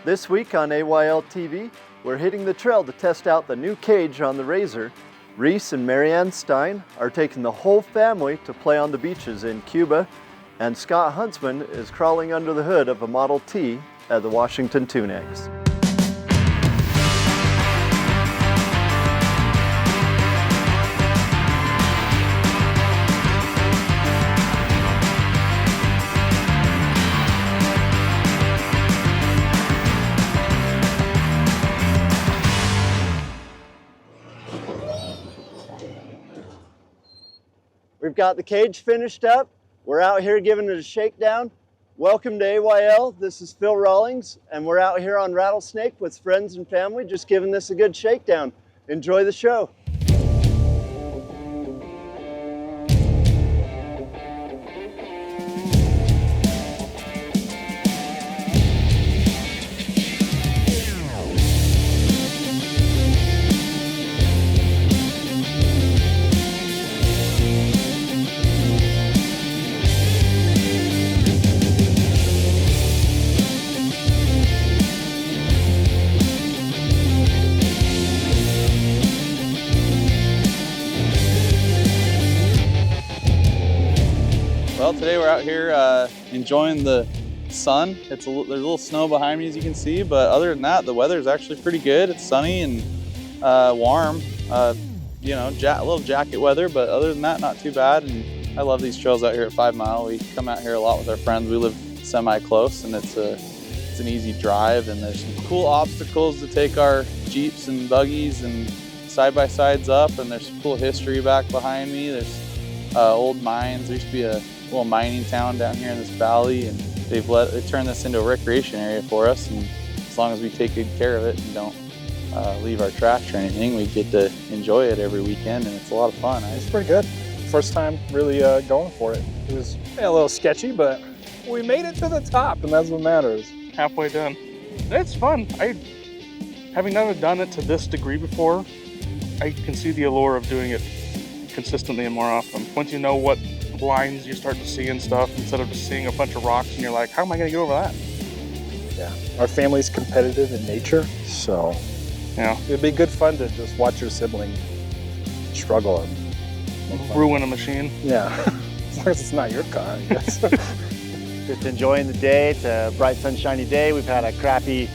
This week on AYL TV, we're hitting the trail to test out the new cage on the RZR. Reece and Marianne Stein are taking the whole family to play on the beaches in Cuba, and Scott Huntsman is crawling under the hood of a Model T at the Washington Tunex. We've got the cage finished up. We're out here giving it a shakedown. Welcome to AYL. This is Phil Rawlings, and we're out here on Rattlesnake with friends and family, just giving this a good shakedown. Enjoy the show. Well, today we're out here enjoying the sun. There's a little snow behind me, as you can see, but other than that, the weather is actually pretty good. It's sunny and warm. You know, a little jacket weather, but other than that, not too bad. And I love these trails out here at 5 Mile. We come out here a lot with our friends. We live semi-close, and it's an easy drive. And there's some cool obstacles to take our Jeeps and buggies and side-by-sides up. And there's some cool history back behind me. There's old mines. There used to be a little mining town down here in this valley, and they turned this into a recreation area for us. And as long as we take good care of it and don't leave our trash or anything, we get to enjoy it every weekend, and it's a lot of fun. It's pretty good. First time really going for it. It was a little sketchy, but we made it to the top, and that's what matters. Halfway done. It's fun. Having never done it to this degree before, I can see the allure of doing it consistently and more often. Once you know what lines you start to see and stuff, instead of just seeing a bunch of rocks and you're like, how am I going to get over that? Yeah, our family's competitive in nature, so yeah, it'd be good fun to just watch your sibling struggle and ruin a machine. Yeah, as long as it's not your car, I guess. Just enjoying the day. It's a bright, sunshiny day. We've had a crappy,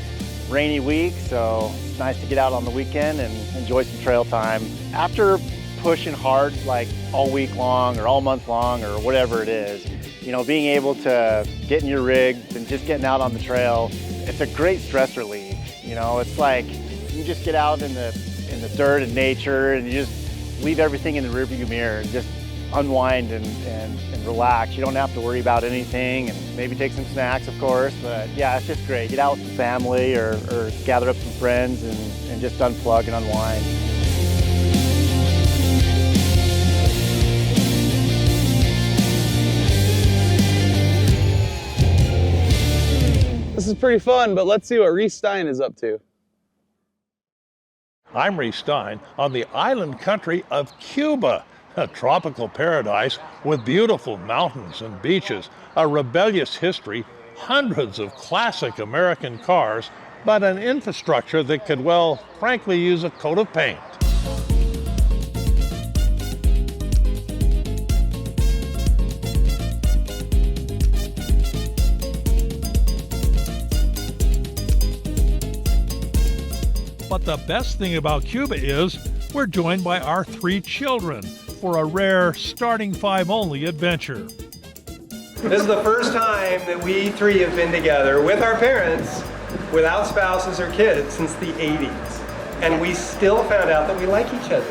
rainy week, so it's nice to get out on the weekend and enjoy some trail time. After pushing hard like all week long or all month long or whatever it is, you know, being able to get in your rig and just getting out on the trail, it's a great stress relief. You know, it's like you just get out in the dirt and nature, and you just leave everything in the rearview mirror and just unwind and relax. You don't have to worry about anything, and maybe take some snacks, of course, but yeah, it's just great. Get out with some family or gather up some friends and just unplug and unwind. This is pretty fun, but let's see what Reece Stein is up to. I'm Reece Stein on the island country of Cuba, a tropical paradise with beautiful mountains and beaches, a rebellious history, hundreds of classic American cars, but an infrastructure that could, well, frankly, use a coat of paint. But the best thing about Cuba is we're joined by our 3 children for a rare starting 5 only adventure. This is the first time that we 3 have been together with our parents without spouses or kids since the 80s. And we still found out that we like each other.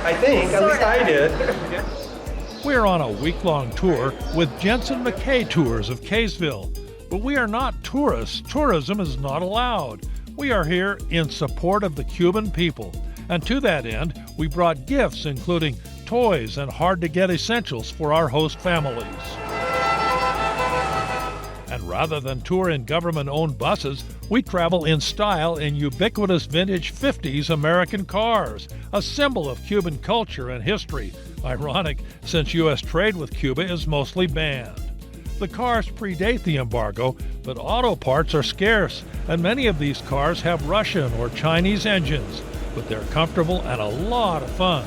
I think, at least I did. We're on a week-long tour with Jensen McKay Tours of Kaysville. But we are not tourists. Tourism is not allowed. We are here in support of the Cuban people, and to that end, we brought gifts including toys and hard-to-get essentials for our host families. And rather than tour in government-owned buses, we travel in style in ubiquitous vintage 50s American cars, a symbol of Cuban culture and history. Ironic, since U.S. trade with Cuba is mostly banned. The cars predate the embargo, but auto parts are scarce, and many of these cars have Russian or Chinese engines, but they're comfortable and a lot of fun.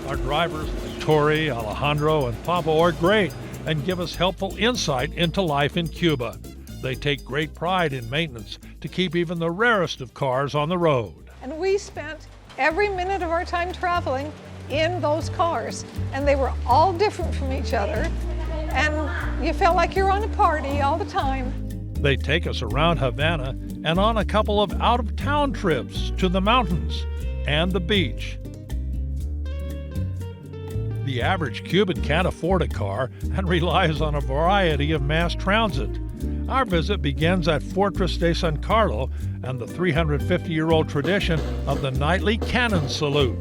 Our drivers, like Tori, Alejandro, and Papa, are great and give us helpful insight into life in Cuba. They take great pride in maintenance to keep even the rarest of cars on the road. And we spent every minute of our time traveling in those cars, and they were all different from each other, and you felt like you're on a party all the time. They take us around Havana and on a couple of out-of-town trips to the mountains and the beach. The average Cuban can't afford a car and relies on a variety of mass transit. Our visit begins at Fortress de San Carlo and the 350-year-old tradition of the nightly cannon salute.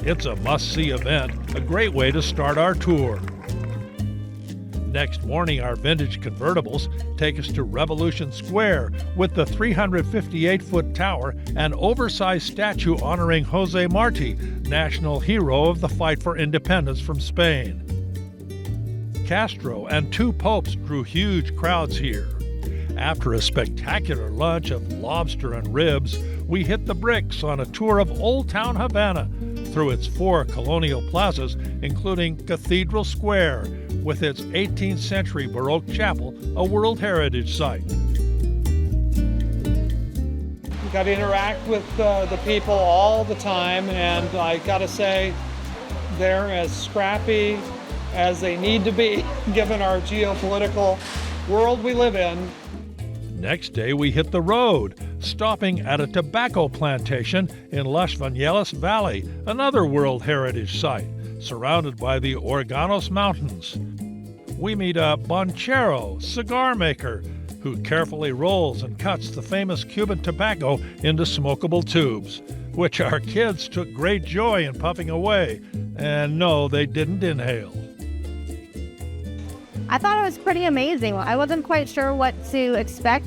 It's a must-see event, a great way to start our tour. Next morning, our vintage convertibles take us to Revolution Square with the 358-foot tower and oversized statue honoring Jose Marti, national hero of the fight for independence from Spain. Castro and two popes drew huge crowds here. After a spectacular lunch of lobster and ribs, we hit the bricks on a tour of Old Town Havana through its 4 colonial plazas, including Cathedral Square, with its 18th century Baroque chapel, a World Heritage Site. You got to interact with the people all the time, and I got to say, they're as scrappy as they need to be, given our geopolitical world we live in. Next day, we hit the road, stopping at a tobacco plantation in Las Vanellas Valley, another World Heritage Site, surrounded by the Organos Mountains. We meet a bonchero, cigar maker, who carefully rolls and cuts the famous Cuban tobacco into smokable tubes, which our kids took great joy in puffing away. And no, they didn't inhale. I thought it was pretty amazing. I wasn't quite sure what to expect,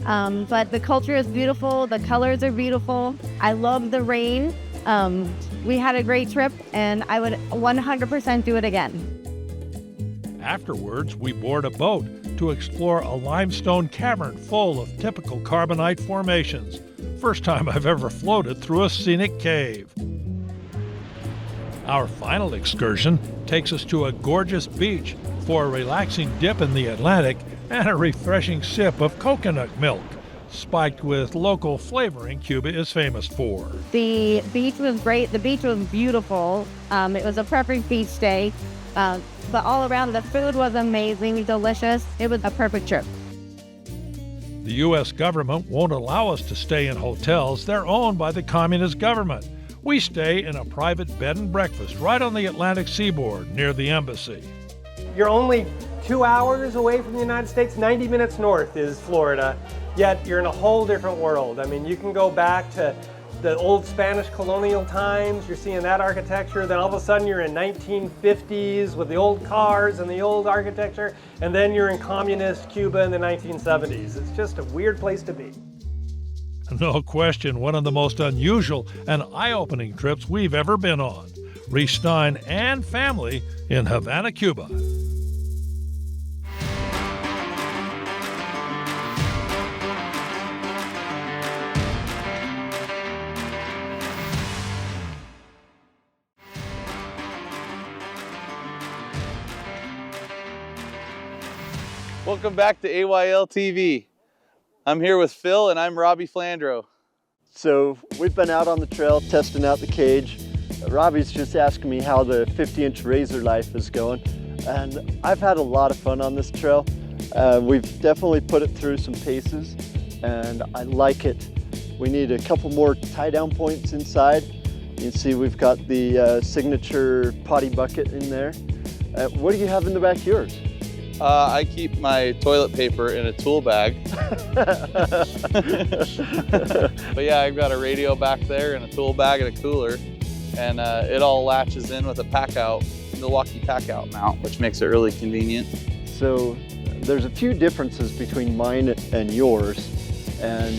but the culture is beautiful, the colors are beautiful. I love the rain. We had a great trip, and I would 100% do it again. Afterwards, we board a boat to explore a limestone cavern full of typical carbonite formations. First time I've ever floated through a scenic cave. Our final excursion takes us to a gorgeous beach for a relaxing dip in the Atlantic and a refreshing sip of coconut milk, spiked with local flavoring Cuba is famous for. The beach was great. The beach was beautiful. It was a perfect beach day. But all around, the food was amazing, delicious. It was a perfect trip. The U.S. government won't allow us to stay in hotels. They're owned by the communist government. We stay in a private bed and breakfast right on the Atlantic seaboard near the embassy. You're only 2 hours away from the United States. 90 minutes north is Florida, yet you're in a whole different world. I mean, you can go back to the old Spanish colonial times, you're seeing that architecture, then all of a sudden you're in 1950s with the old cars and the old architecture, and then you're in communist Cuba in the 1970s. It's just a weird place to be. No question, one of the most unusual and eye-opening trips we've ever been on. Reece Stein and family in Havana, Cuba. Welcome back to AYL TV. I'm here with Phil and I'm Robby Flandro. So we've been out on the trail testing out the cage. Robby's just asking me how the 50-inch RZR life is going. And I've had a lot of fun on this trail. We've definitely put it through some paces and I like it. We need a couple more tie down points inside. You can see we've got the signature potty bucket in there. What do you have in the back of yours? I keep my toilet paper in a tool bag. But yeah, I've got a radio back there and a tool bag and a cooler. And it all latches in with a pack-out, Milwaukee pack-out mount, which makes it really convenient. So there's a few differences between mine and yours. And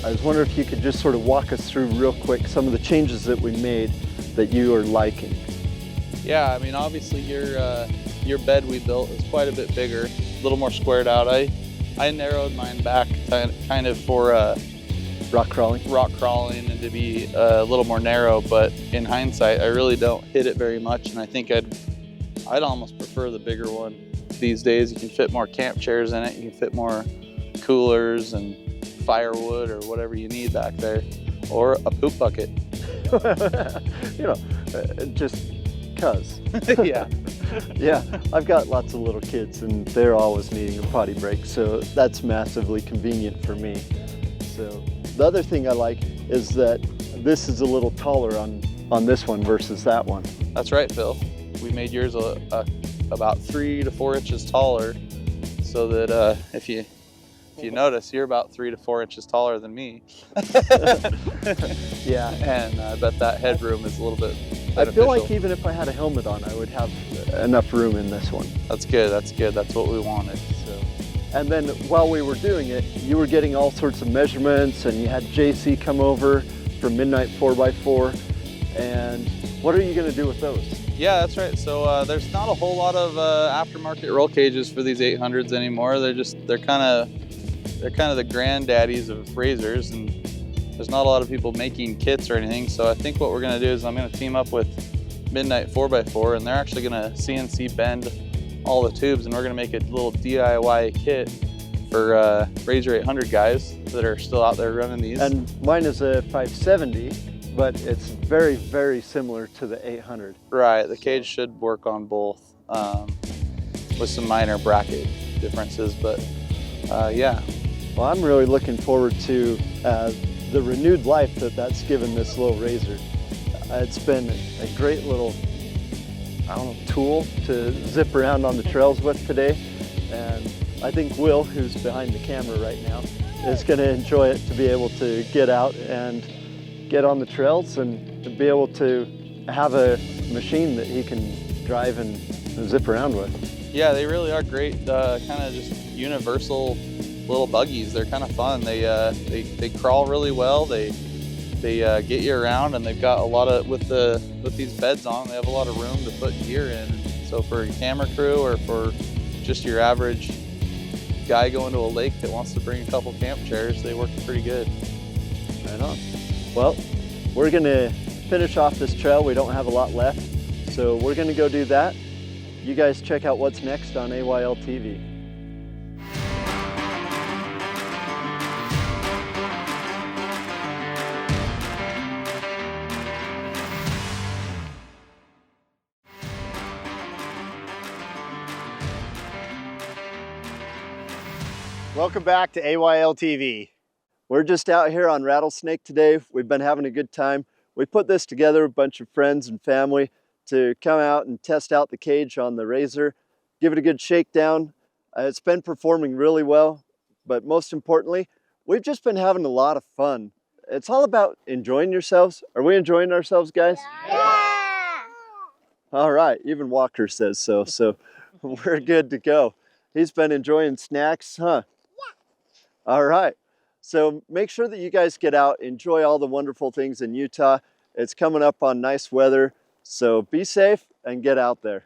I was wondering if you could just sort of walk us through real quick some of the changes that we made that you are liking. Yeah, I mean, obviously your bed we built is quite a bit bigger, a little more squared out. I narrowed mine back kind of for Rock crawling? Rock crawling and to be a little more narrow, but in hindsight, I really don't hit it very much, and I think I'd almost prefer the bigger one. These days, you can fit more camp chairs in it, you can fit more coolers and firewood or whatever you need back there, or a poop bucket. You know, just cuz. Yeah. Yeah, I've got lots of little kids and they're always needing a potty break, so that's massively convenient for me. So the other thing I like is that this is a little taller on this one versus that one. That's right, Phil. We made yours about 3 to 4 inches taller, so that if you notice, you're about 3 to 4 inches taller than me. Yeah, and I bet that headroom is a little bit beneficial. I feel like even if I had a helmet on, I would have enough room in this one. That's good, that's good. That's what we wanted. So. And then while we were doing it, you were getting all sorts of measurements, and you had JC come over for Midnight 4x4. And what are you going to do with those? Yeah, that's right. So there's not a whole lot of aftermarket roll cages for these 800s anymore. They're kind of the granddaddies of razors, and there's not a lot of people making kits or anything. So I think what we're going to do is I'm going to team up with Midnight 4x4, and they're actually going to CNC bend all the tubes, and we're going to make a little DIY kit for Razor 800 guys that are still out there running these. And mine is a 570, but it's very, very similar to the 800. Right, the cage should work on both with some minor bracket differences, but yeah. Well, I'm really looking forward to the renewed life that's given this little razor. It's been a great little, I don't know, tool to zip around on the trails with today. And I think Will, who's behind the camera right now, is going to enjoy it to be able to get out and get on the trails and to be able to have a machine that he can drive and zip around with. Yeah, they really are great, kind of just universal little buggies. They're kind of fun. They crawl really well. They get you around, and they've got a lot of with these beds on. They have a lot of room to put gear in. So for a camera crew or for just your average guy going to a lake that wants to bring a couple camp chairs, they work pretty good. Right on. Well, we're gonna finish off this trail. We don't have a lot left, so we're gonna go do that. You guys check out what's next on AYL TV. Welcome back to AYL TV. We're just out here on Rattlesnake today. We've been having a good time. We put this together, a bunch of friends and family, to come out and test out the cage on the Razor, give it a good shakedown. It's been performing really well, but most importantly, we've just been having a lot of fun. It's all about enjoying yourselves. Are we enjoying ourselves, guys? Yeah! All right, even Walker says so, so we're good to go. He's been enjoying snacks, huh? Yeah. All right. So make sure that you guys get out, enjoy all the wonderful things in Utah. It's coming up on nice weather, so be safe and get out there.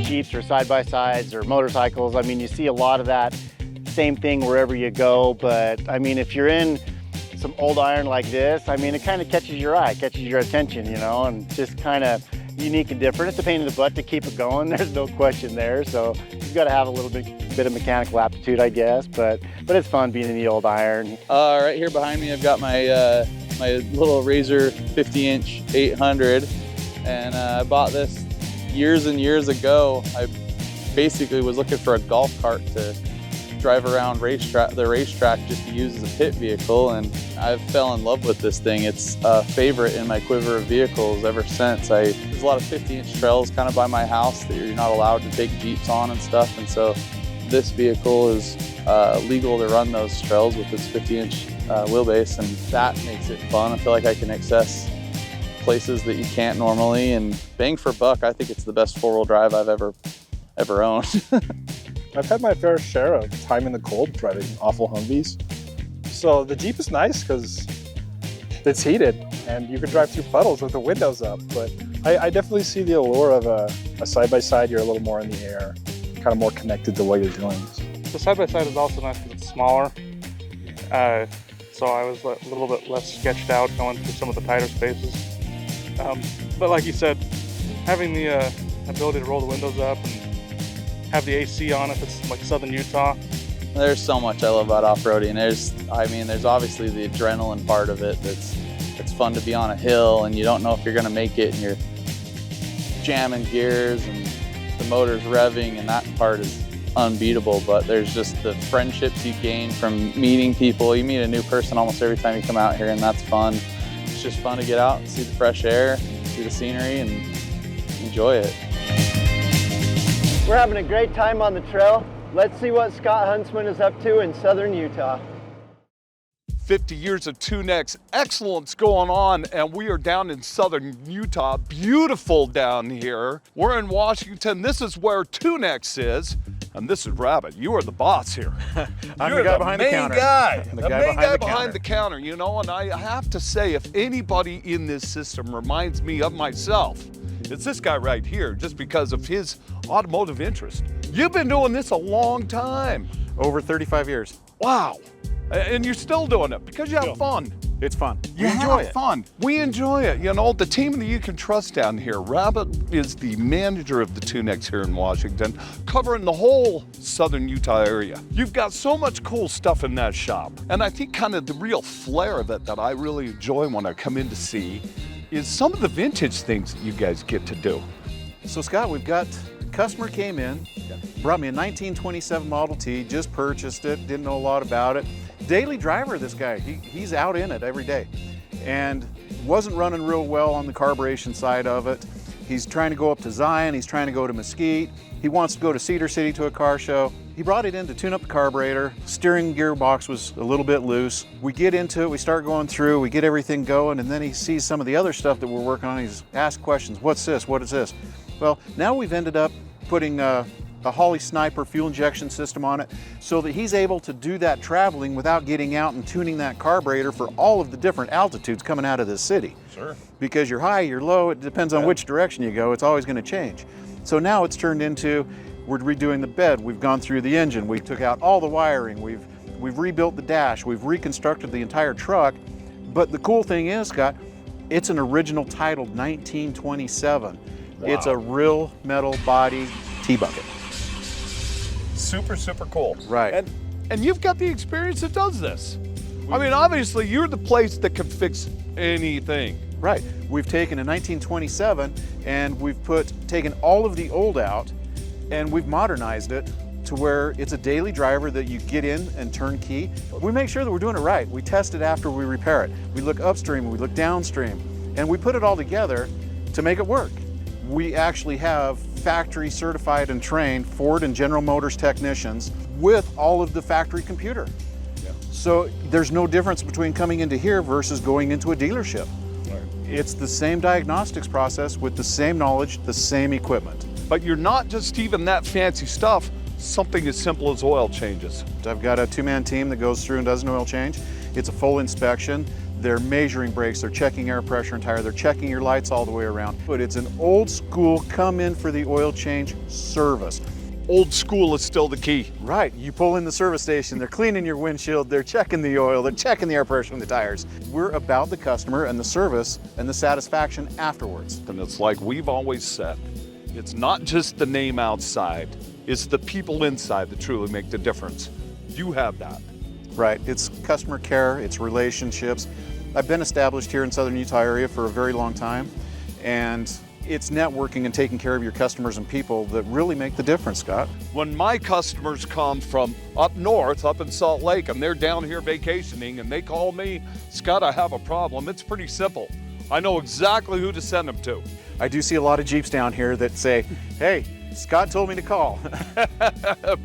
Jeeps or side-by-sides or motorcycles, I mean, you see a lot of that same thing wherever you go, but I mean, if you're in some old iron like this, I mean, it kind of catches your eye, catches your attention, you know, and just kind of unique and different. It's a pain in the butt to keep it going, there's no question there, so you've got to have a little bit of mechanical aptitude, I guess, but it's fun being in the old iron. Right here behind me, I've got my my little Razor 50-inch 800, and I bought this years and years ago. I basically was looking for a golf cart to drive around the racetrack just to use as a pit vehicle, and I fell in love with this thing. It's a favorite in my quiver of vehicles ever since. There's a lot of 50-inch trails kind of by my house that you're not allowed to take Jeeps on and stuff, and so this vehicle is legal to run those trails with its 50-inch wheelbase, and that makes it fun. I feel like I can access places that you can't normally, and bang for buck, I think it's the best four-wheel drive I've ever owned. I've had my fair share of time in the cold driving awful Humvees. So the Jeep is nice because it's heated and you can drive through puddles with the windows up. But I definitely see the allure of a side-by-side. You're a little more in the air, kind of more connected to what you're doing. The side-by-side is also nice because it's smaller. So I was a little bit less sketched out going through some of the tighter spaces. But like you said, having the ability to roll the windows up and have the AC on if it's like southern Utah. There's so much I love about off-roading. There's obviously the adrenaline part of it. It's fun to be on a hill and you don't know if you're gonna make it and you're jamming gears and the motor's revving, and that part is unbeatable. But there's just the friendships you gain from meeting people. You meet a new person almost every time you come out here, and that's fun. It's just fun to get out and see the fresh air, see the scenery, and enjoy it. We're having a great time on the trail. Let's see what Scott Huntsman is up to in southern Utah. 50 years of Tunex excellence going on, and we are down in southern Utah. Beautiful down here. We're in Washington. This is where Tunex is, and this is Rabbit. You are the boss here. I'm the guy behind the counter. The main guy behind the counter, you know, and I have to say, if anybody in this system reminds me of myself, it's this guy right here, just because of his automotive interest. You've been doing this a long time. Over 35 years. Wow. And you're still doing it because you have fun. It's fun. You enjoy it. Fun. We enjoy it. You know, the team that you can trust down here. Rabbit is the manager of the Tunex here in Washington, covering the whole southern Utah area. You've got so much cool stuff in that shop. And I think kind of the real flair of it that I really enjoy when I come in to see is some of the vintage things that you guys get to do. So Scott, we've got, customer came in, brought me a 1927 Model T, just purchased it, didn't know a lot about it. Daily driver, this guy, he's out in it every day. And wasn't running real well on the carburation side of it. He's trying to go up to Zion, he's trying to go to Mesquite. He wants to go to Cedar City to a car show. He brought it in to tune up the carburetor. Steering gearbox was a little bit loose. We get into it, we start going through, we get everything going, and then he sees some of the other stuff that we're working on. He's asked questions, what's this, what is this? Well, now we've ended up putting a Holly Sniper fuel injection system on it so that he's able to do that traveling without getting out and tuning that carburetor for all of the different altitudes coming out of this city. Sure. Because you're high, you're low, it depends on which direction you go, it's always going to change. So now it's turned into, we're redoing the bed, we've gone through the engine, we took out all the wiring, we've rebuilt the dash, we've reconstructed the entire truck. But the cool thing is, Scott, it's an original titled 1927. Wow. It's a real metal body T-bucket. Super, super cool. Right. And you've got the experience that does this. I mean, obviously, you're the place that can fix anything. Right. We've taken a 1927 and we've taken all of the old out and we've modernized it to where it's a daily driver that you get in and turn key. We make sure that we're doing it right. We test it after we repair it. We look upstream, we look downstream, and we put it all together to make it work. We actually have factory certified and trained Ford and General Motors technicians with all of the factory computer. Yeah. So there's no difference between coming into here versus going into a dealership. Right. It's the same diagnostics process with the same knowledge, the same equipment. But you're not just even that fancy stuff, something as simple as oil changes. I've got a two-man team that goes through and does an oil change. It's a full inspection. They're measuring brakes, they're checking air pressure and tire, they're checking your lights all the way around. But it's an old school come in for the oil change service. Old school is still the key. Right, you pull in the service station, they're cleaning your windshield, they're checking the oil, they're checking the air pressure and the tires. We're about the customer and the service and the satisfaction afterwards. And it's like we've always said, it's not just the name outside, it's the people inside that truly make the difference. You have that. Right, it's customer care, it's relationships. I've been established here in Southern Utah area for a very long time, and it's networking and taking care of your customers and people that really make the difference, Scott. When my customers come from up north, up in Salt Lake, and they're down here vacationing and they call me, Scott, I have a problem, it's pretty simple. I know exactly who to send them to. I do see a lot of Jeeps down here that say, hey, Scott told me to call.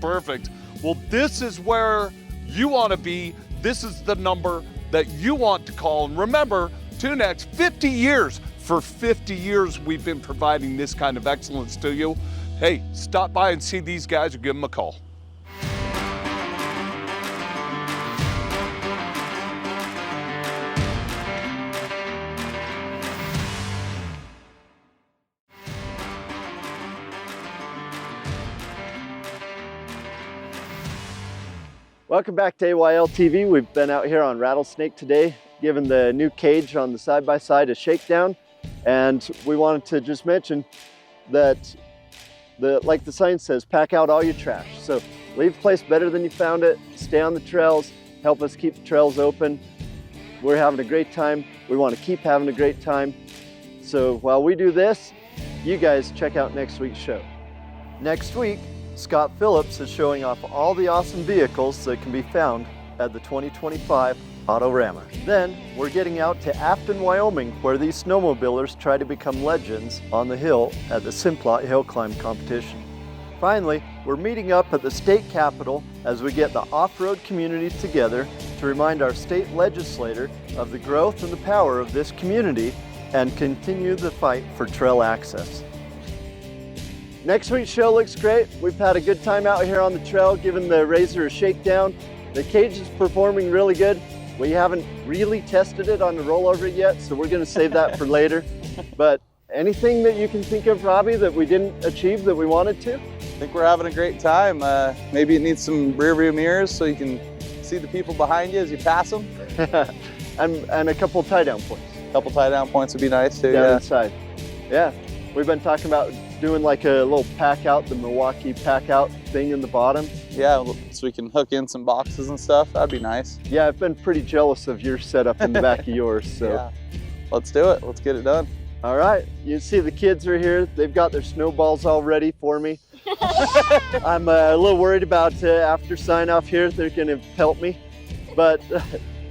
Perfect. Well, this is where you want to be. This is the number that you want to call. And remember, Tunex, 50 years. For 50 years, we've been providing this kind of excellence to you. Hey, stop by and see these guys or give them a call. Welcome back to AYL TV. We've been out here on Rattlesnake today, giving the new cage on the side-by-side a shakedown. And we wanted to just mention that, like the sign says, pack out all your trash. So leave the place better than you found it, stay on the trails, help us keep the trails open. We're having a great time. We want to keep having a great time. So while we do this, you guys check out next week's show. Next week, Scott Phillips is showing off all the awesome vehicles that can be found at the 2025 Autorama. Then we're getting out to Afton, Wyoming, where these snowmobilers try to become legends on the hill at the Simplot Hill Climb Competition. Finally, we're meeting up at the state capitol as we get the off-road community together to remind our state legislator of the growth and the power of this community and continue the fight for trail access. Next week's show looks great. We've had a good time out here on the trail, giving the RZR a shakedown. The cage is performing really good. We haven't really tested it on the rollover yet, so we're gonna save that for later. But anything that you can think of, Robby, that we didn't achieve that we wanted to? I think we're having a great time. Maybe it needs some rear view mirrors so you can see the people behind you as you pass them. and a couple tie down points. A couple tie down points would be nice too. Down Yeah. inside. Yeah, we've been talking about doing like a little pack out, the Milwaukee pack out thing in the bottom. Yeah, so we can hook in some boxes and stuff. That'd be nice. Yeah, I've been pretty jealous of your setup in the back of yours. So yeah. Let's do it. Let's get it done. All right, you see the kids are here. They've got their snowballs all ready for me. I'm a little worried about after sign off here, they're gonna help me. But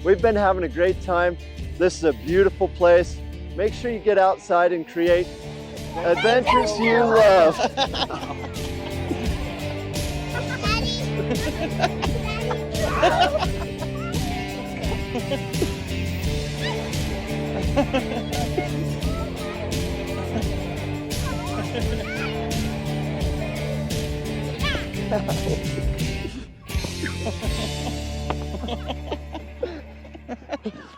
we've been having a great time. This is a beautiful place. Make sure you get outside and create adventures you love.